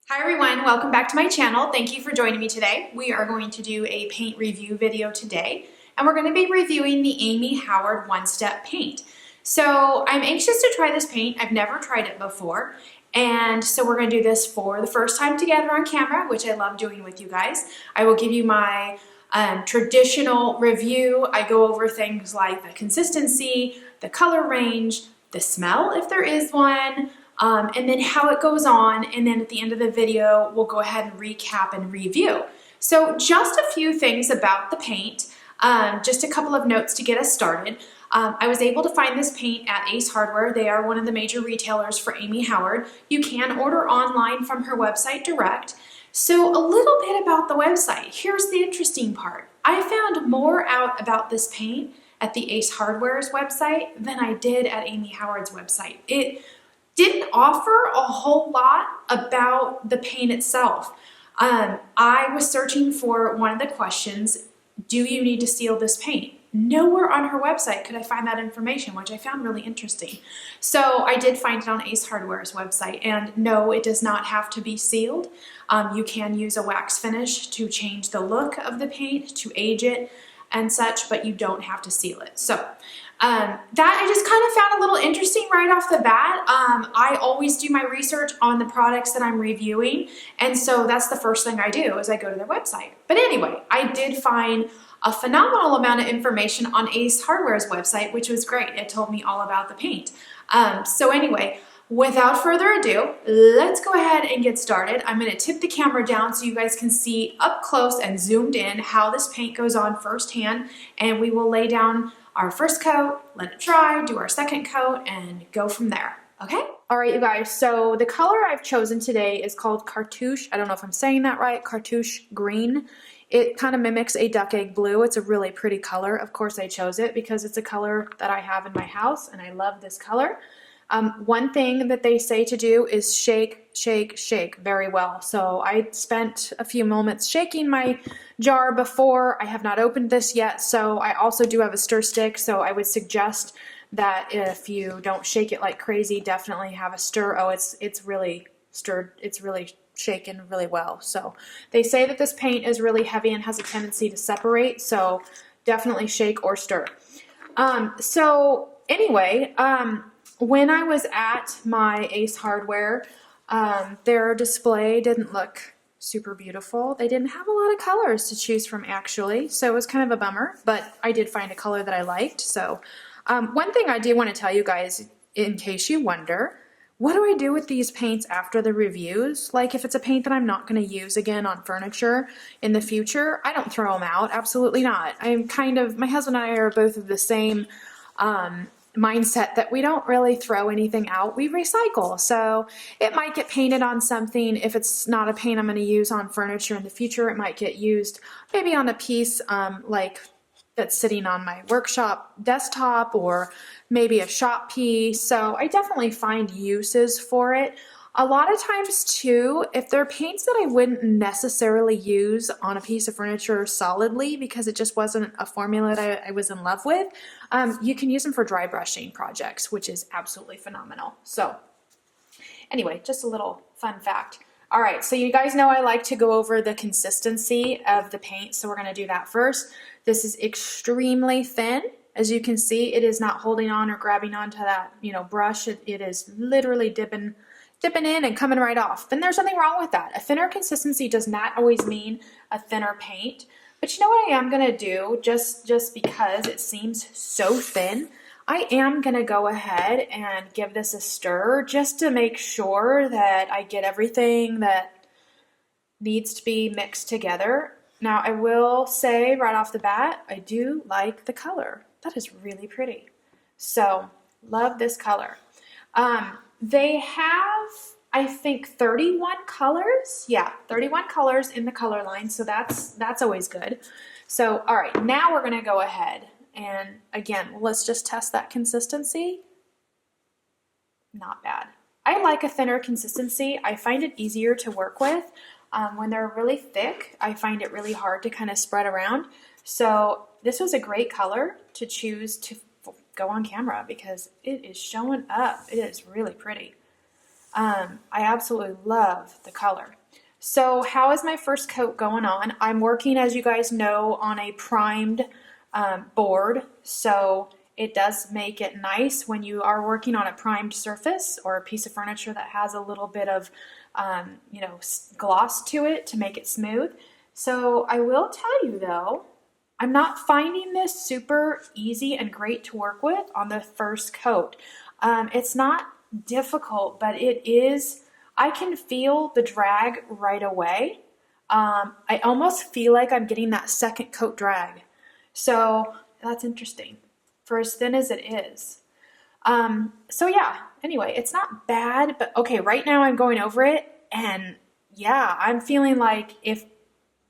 Hi everyone, welcome back to my channel. Thank you for joining me today. We are going to do a paint review video today, and we're going to be reviewing the Amy Howard One-Step Paint. So I'm anxious to try this paint. I've never tried it before, and so we're going to do this for the first time together on camera, which I love doing with you guys. I will give you my traditional review. I go over things like the consistency, the color range, the smell if there is one, and then how it goes on, and then at the end of the video we'll go ahead and recap and review. So just a few things about the paint, just a couple of notes to get us started. I was able to find this paint at Ace Hardware. They are one of the major retailers for Amy Howard. You can order online from her website direct. So a little bit about the website. Here's the interesting part. I found more out about this paint at the Ace Hardware's website than I did at Amy Howard's website. It didn't offer a whole lot about the paint itself. I was searching for one of the questions, do you need to seal this paint? Nowhere on her website could I find that information, which I found really interesting. So I did find it on Ace Hardware's website, and no, it does not have to be sealed. You can use a wax finish to change the look of the paint, to age it and such, but you don't have to seal it. So that I just kind of found a little interesting right off the bat. I always do my research on the products that I'm reviewing, and so that's the first thing I do is I go to their website. But anyway, I did find a phenomenal amount of information on Ace Hardware's website, which was great. It told me all about the paint. So anyway, without further ado, let's go ahead and get started. I'm going to tip the camera down so you guys can see up close and zoomed in how this paint goes on firsthand, and we will lay down our first coat, let it dry, do our second coat, and go from there, okay? All right, you guys, so the color I've chosen today is called Cartouche. I don't know if I'm saying that right, Cartouche green. It kind of mimics a duck egg blue. It's a really pretty color. Of course, I chose it because it's a color that I have in my house, and I love this color. One thing that they say to do is shake, shake, shake very well. So I spent a few moments shaking my jar before. I have not opened this yet, so I also do have a stir stick, so I would suggest that if you don't shake it like crazy, definitely have a stir. Oh, it's really stirred. It's really shaken really well. So they say that this paint is really heavy and has a tendency to separate, so definitely shake or stir. So anyway, when I was at my Ace Hardware, their display didn't look super beautiful. They didn't have a lot of colors to choose from actually, so it was kind of a bummer, but I did find a color that I liked. So one thing I do want to tell you guys, in case you wonder, what do I do with these paints after the reviews? Like if it's a paint that I'm not going to use again on furniture in the future, I don't throw them out. Absolutely not. My husband and I are both of the same mindset that we don't really throw anything out. We recycle. So it might get painted on something. If it's not a paint I'm going to use on furniture in the future, it might get used maybe on a piece like that's sitting on my workshop desktop, or maybe a shop piece. So I definitely find uses for it. A lot of times too, if they're paints that I wouldn't necessarily use on a piece of furniture solidly because it just wasn't a formula that I was in love with, you can use them for dry brushing projects, which is absolutely phenomenal. So anyway, just a little fun fact. All right, so you guys know I like to go over the consistency of the paint, so we're going to do that first. This is extremely thin. As you can see, it is not holding on or grabbing onto that, brush. It is literally dipping in and coming right off. And there's nothing wrong with that. A thinner consistency does not always mean a thinner paint. But you know what I am going to do, just because it seems so thin, I am going to go ahead and give this a stir just to make sure that I get everything that needs to be mixed together. Now, I will say right off the bat, I do like the color. That is really pretty. So, love this color. They have, I think, 31 colors. Yeah, 31 colors in the color line, so that's always good. So, all right, now we're going to go ahead and, again, let's just test that consistency. Not bad. I like a thinner consistency. I find it easier to work with. When they're really thick, I find it really hard to kind of spread around. So this was a great color to choose to go on camera because it is showing up. It is really pretty. I absolutely love the color. So how is my first coat going on? I'm working, as you guys know, on a primed board, so it does make it nice when you are working on a primed surface or a piece of furniture that has a little bit of gloss to it to make it smooth. So I will tell you though, I'm not finding this super easy and great to work with on the first coat. It's not difficult, but it is, I can feel the drag right away. I almost feel like I'm getting that second coat drag. So that's interesting for as thin as it is. So yeah, anyway, it's not bad, but okay, right now I'm going over it and yeah, I'm feeling like if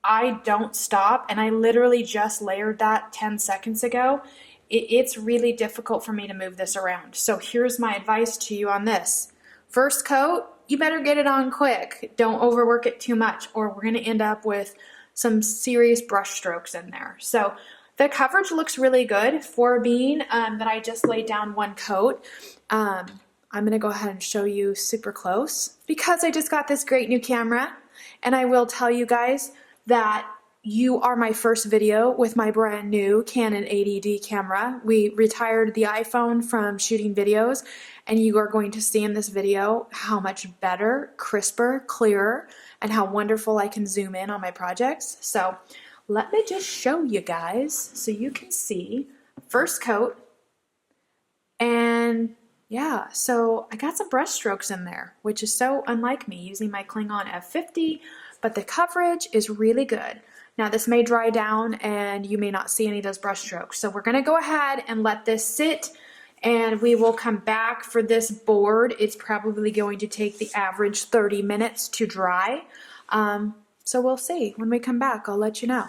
I don't stop, and I literally just layered that 10 seconds ago, it's really difficult for me to move this around. So here's my advice to you on this. First coat, you better get it on quick. Don't overwork it too much or we're gonna end up with some serious brush strokes in there. So the coverage looks really good for being that I just laid down one coat. I'm gonna go ahead and show you super close because I just got this great new camera, and I will tell you guys that you are my first video with my brand new Canon 80D camera. We retired the iPhone from shooting videos, and you are going to see in this video how much better, crisper, clearer, and how wonderful I can zoom in on my projects. So let me just show you guys so you can see first coat. And yeah, so I got some brush strokes in there, which is so unlike me using my On F50, but the coverage is really good. Now this may dry down and you may not see any of those brush strokes. So we're gonna go ahead and let this sit and we will come back for this board. It's probably going to take the average 30 minutes to dry. So we'll see. When we come back, I'll let you know.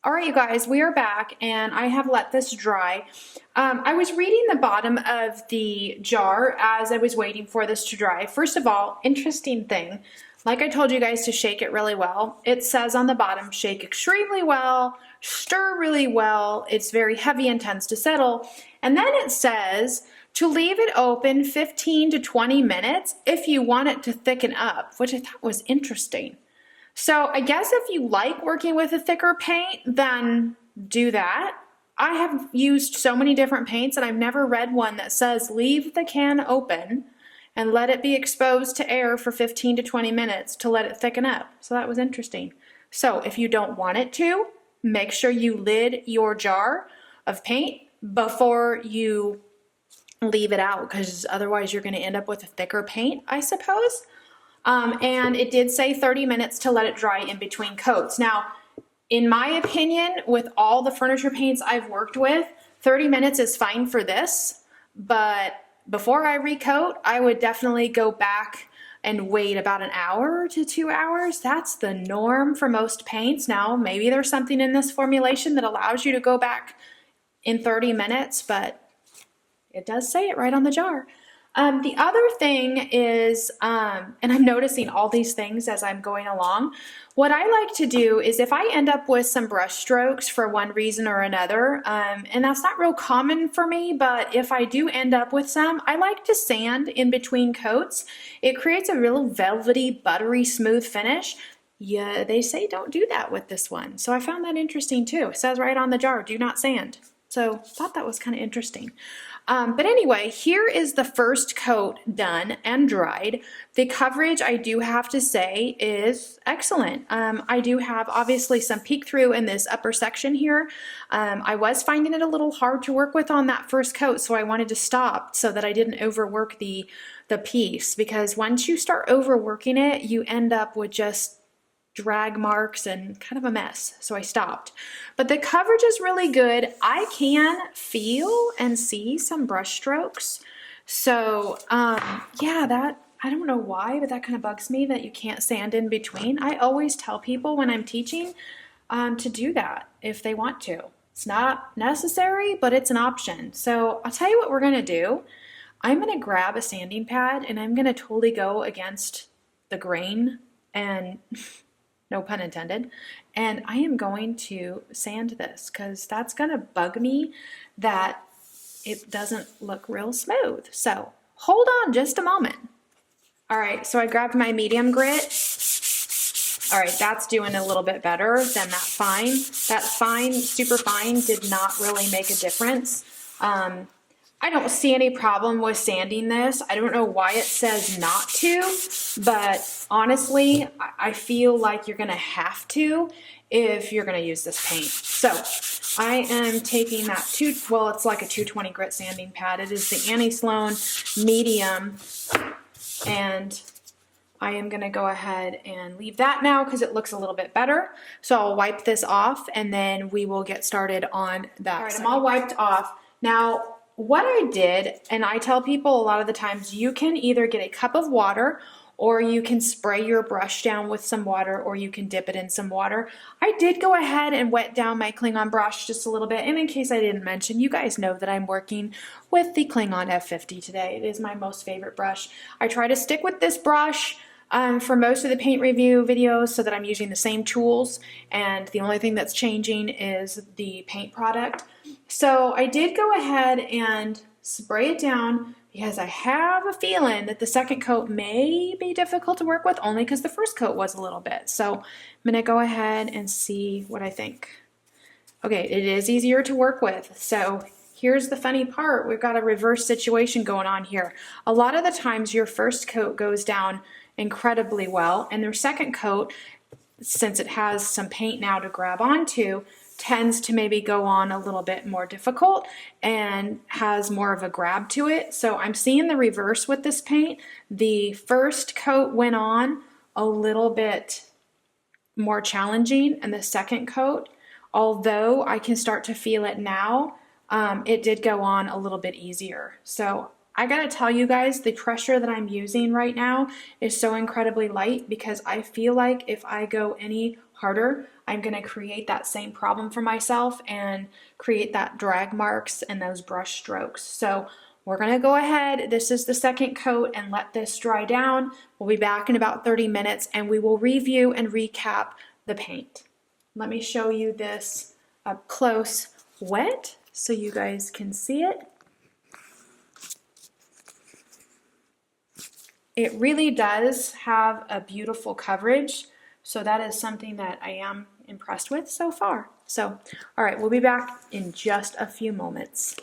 All right, you guys, we are back and I have let this dry. I was reading the bottom of the jar as I was waiting for this to dry. First of all, interesting thing, like I told you guys to shake it really well. It says on the bottom, shake extremely well, stir really well. It's very heavy and tends to settle. And then it says to leave it open 15 to 20 minutes if you want it to thicken up, which I thought was interesting. So I guess if you like working with a thicker paint, then do that. I have used so many different paints and I've never read one that says leave the can open and let it be exposed to air for 15 to 20 minutes to let it thicken up. So that was interesting. So if you don't want it to, make sure you lid your jar of paint before you leave it out, because otherwise you're going to end up with a thicker paint, I suppose. And it did say 30 minutes to let it dry in between coats. Now, in my opinion, with all the furniture paints I've worked with, 30 minutes is fine for this, but before I recoat, I would definitely go back and wait about an hour to 2 hours. That's the norm for most paints. Now, maybe there's something in this formulation that allows you to go back in 30 minutes, but it does say it right on the jar. The other thing is, and I'm noticing all these things as I'm going along, what I like to do is if I end up with some brush strokes for one reason or another, and that's not real common for me, but if I do end up with some, I like to sand in between coats. It creates a real velvety, buttery, smooth finish. Yeah, they say don't do that with this one. So I found that interesting too. It says right on the jar, do not sand. So I thought that was kind of interesting. But anyway, here is the first coat done and dried. The coverage, I do have to say, is excellent. I do have obviously some peek through in this upper section here. I was finding it a little hard to work with on that first coat, so I wanted to stop so that I didn't overwork the piece, because once you start overworking it, you end up with just drag marks and kind of a mess, so I stopped. But the coverage is really good. I can feel and see some brush strokes. So yeah, that, I don't know why, but that kind of bugs me that you can't sand in between. I always tell people when I'm teaching to do that if they want to. It's not necessary, but it's an option. So I'll tell you what we're gonna do. I'm gonna grab a sanding pad and I'm gonna totally go against the grain and no pun intended, and I am going to sand this because that's gonna bug me that it doesn't look real smooth. So hold on just a moment. All right, so I grabbed my medium grit. All right, that's doing a little bit better than that fine. That fine, super fine, did not really make a difference. I don't see any problem with sanding this. I don't know why it says not to, but honestly, I feel like you're gonna have to if you're gonna use this paint. So I am taking that well, it's like a 220 grit sanding pad. It is the Annie Sloan medium, and I am gonna go ahead and leave that now because it looks a little bit better. So I'll wipe this off and then we will get started on that. All right, I'm all wiped off. Now, what I did, and I tell people a lot of the times, you can either get a cup of water or you can spray your brush down with some water, or you can dip it in some water. I did go ahead and wet down my Klingon brush just a little bit, and in case I didn't mention, you guys know that I'm working with the Klingon F50 today. It is my most favorite brush. I try to stick with this brush for most of the paint review videos so that I'm using the same tools, and the only thing that's changing is the paint product. So I did go ahead and spray it down because I have a feeling that the second coat may be difficult to work with, only because the first coat was a little bit. So I'm gonna go ahead and see what I think. Okay, it is easier to work with. So here's the funny part. We've got a reverse situation going on here. A lot of the times your first coat goes down incredibly well, and their second coat, since it has some paint now to grab onto, tends to maybe go on a little bit more difficult and has more of a grab to it. So I'm seeing the reverse with this paint. The first coat went on a little bit more challenging, and the second coat, although I can start to feel it now, it did go on a little bit easier. So I gotta tell you guys, the pressure that I'm using right now is so incredibly light because I feel like if I go any harder, I'm gonna create that same problem for myself and create that drag marks and those brush strokes. So we're gonna go ahead, this is the second coat, and let this dry down. We'll be back in about 30 minutes and we will review and recap the paint. Let me show you this up close wet so you guys can see it. It really does have a beautiful coverage, so that is something that I am impressed with so far. So, all right, we'll be back in just a few moments.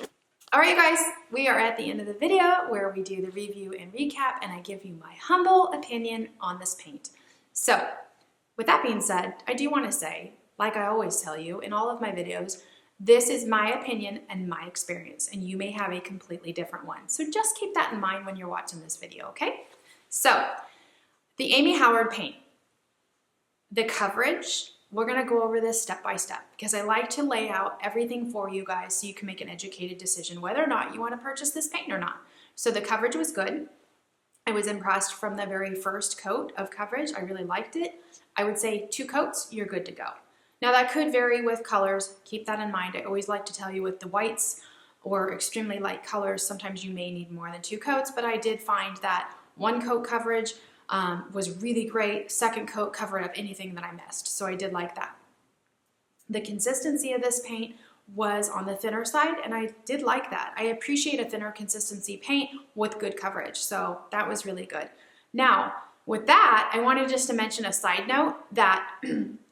All right, you guys, we are at the end of the video where we do the review and recap, and I give you my humble opinion on this paint. So, with that being said, I do want to say, like I always tell you in all of my videos, this is my opinion and my experience, and you may have a completely different one. So just keep that in mind when you're watching this video, okay? So, the Amy Howard paint, the coverage, we're gonna go over this step by step because I like to lay out everything for you guys so you can make an educated decision whether or not you wanna purchase this paint or not. So the coverage was good. I was impressed from the very first coat of coverage. I really liked it. I would say 2 coats, you're good to go. Now that could vary with colors. Keep that in mind. I always like to tell you with the whites or extremely light colors, sometimes you may need more than 2 coats, but I did find that 1 coat coverage was really great. Second coat covered up anything that I missed, so I did like that. The consistency of this paint was on the thinner side, and I did like that. I appreciate a thinner consistency paint with good coverage, so that was really good. Now, with that, I wanted just to mention a side note that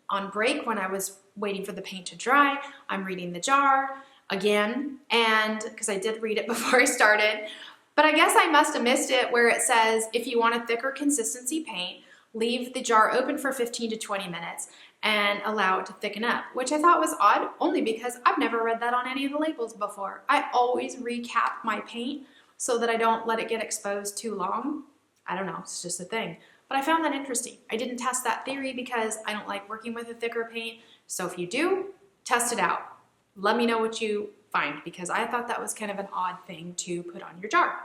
on break when I was waiting for the paint to dry, I'm reading the jar again, and because I did read it before I started, but I guess I must have missed it where it says if you want a thicker consistency paint, leave the jar open for 15 to 20 minutes and allow it to thicken up, which I thought was odd only because I've never read that on any of the labels before. I always recap my paint so that I don't let it get exposed too long. I don't know, it's just a thing. But I found that interesting. I didn't test that theory because I don't like working with a thicker paint. So if you do, test it out. Let me know what you find because I thought that was kind of an odd thing to put on your jar.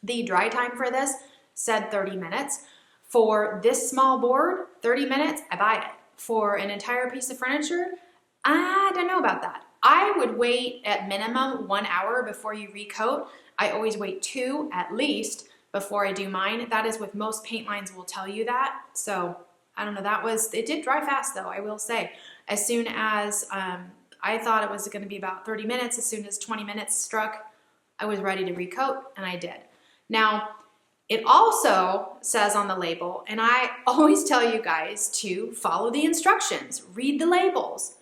The dry time for this said 30 minutes. For this small board, 30 minutes, I buy it. For an entire piece of furniture, I don't know about that. I would wait at minimum 1 hour before you recoat. I always wait 2 at least before I do mine. That is with most paint lines will tell you that. So I don't know, it did dry fast though, I will say. As soon as I thought it was gonna be about 30 minutes, as soon as 20 minutes struck, I was ready to recoat and I did. Now, it also says on the label, and I always tell you guys to follow the instructions, read the labels.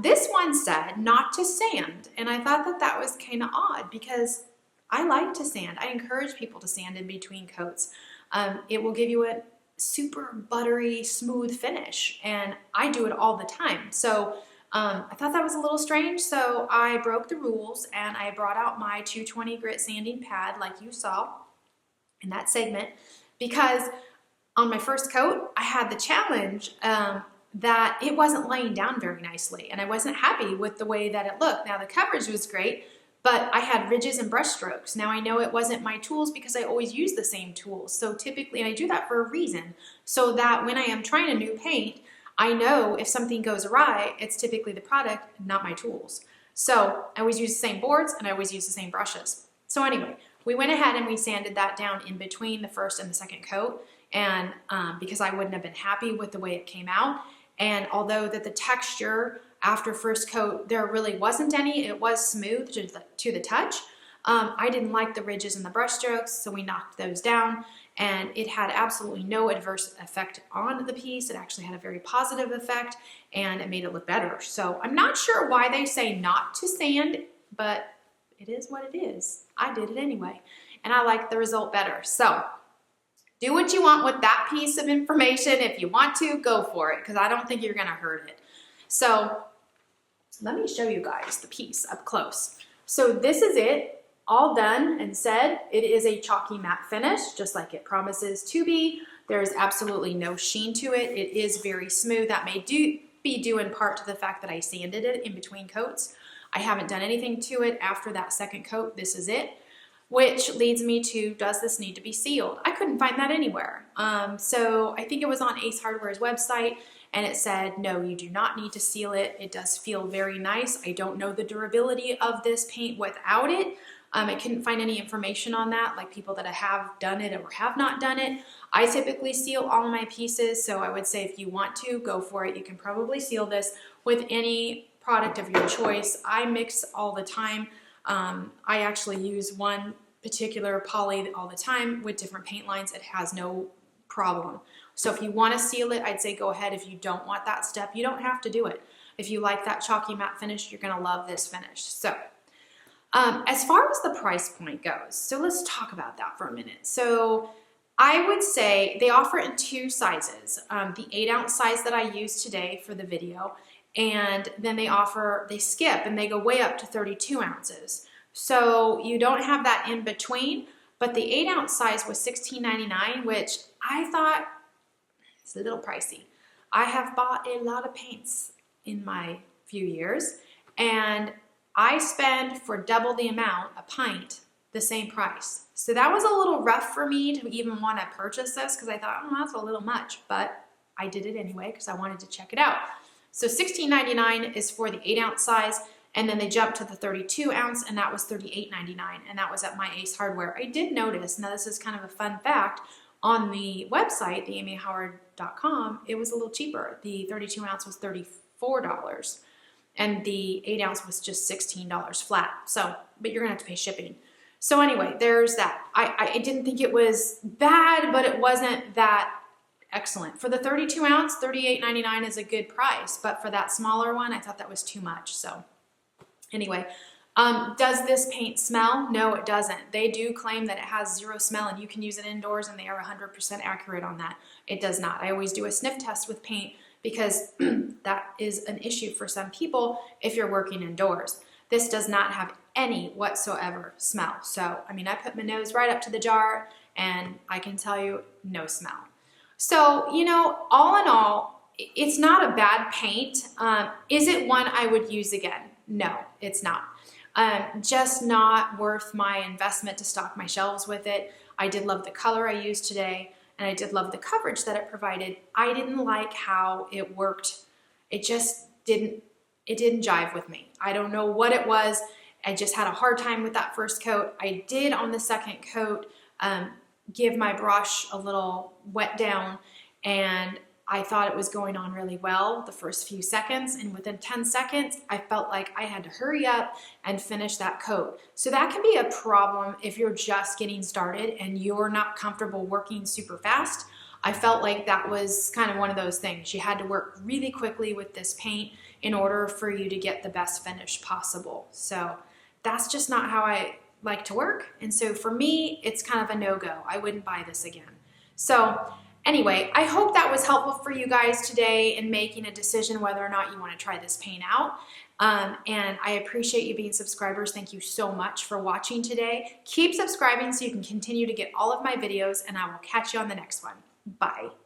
This one said not to sand, and I thought that that was kind of odd because I like to sand. I encourage people to sand in between coats. It will give you a super buttery, smooth finish, and I do it all the time. So I thought that was a little strange, so I broke the rules and I brought out my 220 grit sanding pad like you saw in that segment, because on my first coat, I had the challenge that it wasn't laying down very nicely, and I wasn't happy with the way that it looked. Now the coverage was great, but I had ridges and brush strokes. Now I know it wasn't my tools because I always use the same tools. So typically, and I do that for a reason, so that when I am trying a new paint, I know if something goes awry, it's typically the product, not my tools. So I always use the same boards and I always use the same brushes. So anyway, we went ahead and we sanded that down in between the first and the second coat, and because I wouldn't have been happy with the way it came out. And although that the texture after first coat, there really wasn't any, it was smooth to the touch. I didn't like the ridges and the brush strokes, so we knocked those down, and it had absolutely no adverse effect on the piece. It actually had a very positive effect, and it made it look better. So I'm not sure why they say not to sand, but it is what it is. I did it anyway, and I like the result better. So do what you want with that piece of information. If you want to, go for it, because I don't think you're gonna hurt it. So let me show you guys the piece up close. So this is it, all done and said. It is a chalky matte finish, just like it promises to be. There is absolutely no sheen to it. It is very smooth. That may be due in part to the fact that I sanded it in between coats. I haven't done anything to it after that second coat. This is it, which leads me to, does this need to be sealed? I couldn't find that anywhere. So I think it was on Ace Hardware's website, and it said, no, you do not need to seal it. It does feel very nice. I don't know the durability of this paint without it. I couldn't find any information on that, like people that have done it or have not done it. I typically seal all of my pieces, so I would say if you want to, go for it. You can probably seal this with any product of your choice. I mix all the time. I actually use one particular poly all the time with different paint lines. It has no problem. So if you want to seal it, I'd say go ahead. If you don't want that step, you don't have to do it. If you like that chalky matte finish, you're going to love this finish. So as far as the price point goes, so let's talk about that for a minute. So I would say they offer it in two sizes, the 8-ounce size that I used today for the video, and then they skip and they go way up to 32 ounces. So you don't have that in between, but the 8-ounce size was $16.99, which I thought it's a little pricey. I have bought a lot of paints in my few years, and I spend for double the amount, a pint, the same price. So that was a little rough for me to even want to purchase this, because I thought, oh, that's a little much, but I did it anyway because I wanted to check it out. So $16.99 is for the 8-ounce size, and then they jumped to the 32-ounce, and that was $38.99, and that was at my Ace Hardware. I did notice, now this is kind of a fun fact, on the website, the amyhoward.com, it was a little cheaper. The 32-ounce was $34, and the 8-ounce was just $16 flat. So, but you're gonna have to pay shipping. So anyway, there's that. I didn't think it was bad, but it wasn't that excellent. For the 32-ounce, $38.99 is a good price, but for that smaller one, I thought that was too much. So anyway, does this paint smell? No, it doesn't. They do claim that it has zero smell and you can use it indoors, and they are 100% accurate on that. It does not. I always do a sniff test with paint because that is an issue for some people if you're working indoors. This does not have any whatsoever smell. So, I mean, I put my nose right up to the jar and I can tell you no smell. So, you know, all in all, it's not a bad paint. Is it one I would use again? No, it's not. Just not worth my investment to stock my shelves with it. I did love the color I used today, and I did love the coverage that it provided. I didn't like how it worked. It just didn't jive with me. I don't know what it was. I just had a hard time with that first coat. I did on the second coat give my brush a little wet down, and I thought it was going on really well the first few seconds, and within 10 seconds, I felt like I had to hurry up and finish that coat. So that can be a problem if you're just getting started and you're not comfortable working super fast. I felt like that was kind of one of those things. You had to work really quickly with this paint in order for you to get the best finish possible. So that's just not how I like to work. And so for me, it's kind of a no-go. I wouldn't buy this again. So anyway, I hope that was helpful for you guys today in making a decision whether or not you want to try this paint out. And I appreciate you being subscribers. Thank you so much for watching today. Keep subscribing so you can continue to get all of my videos, and I will catch you on the next one. Bye.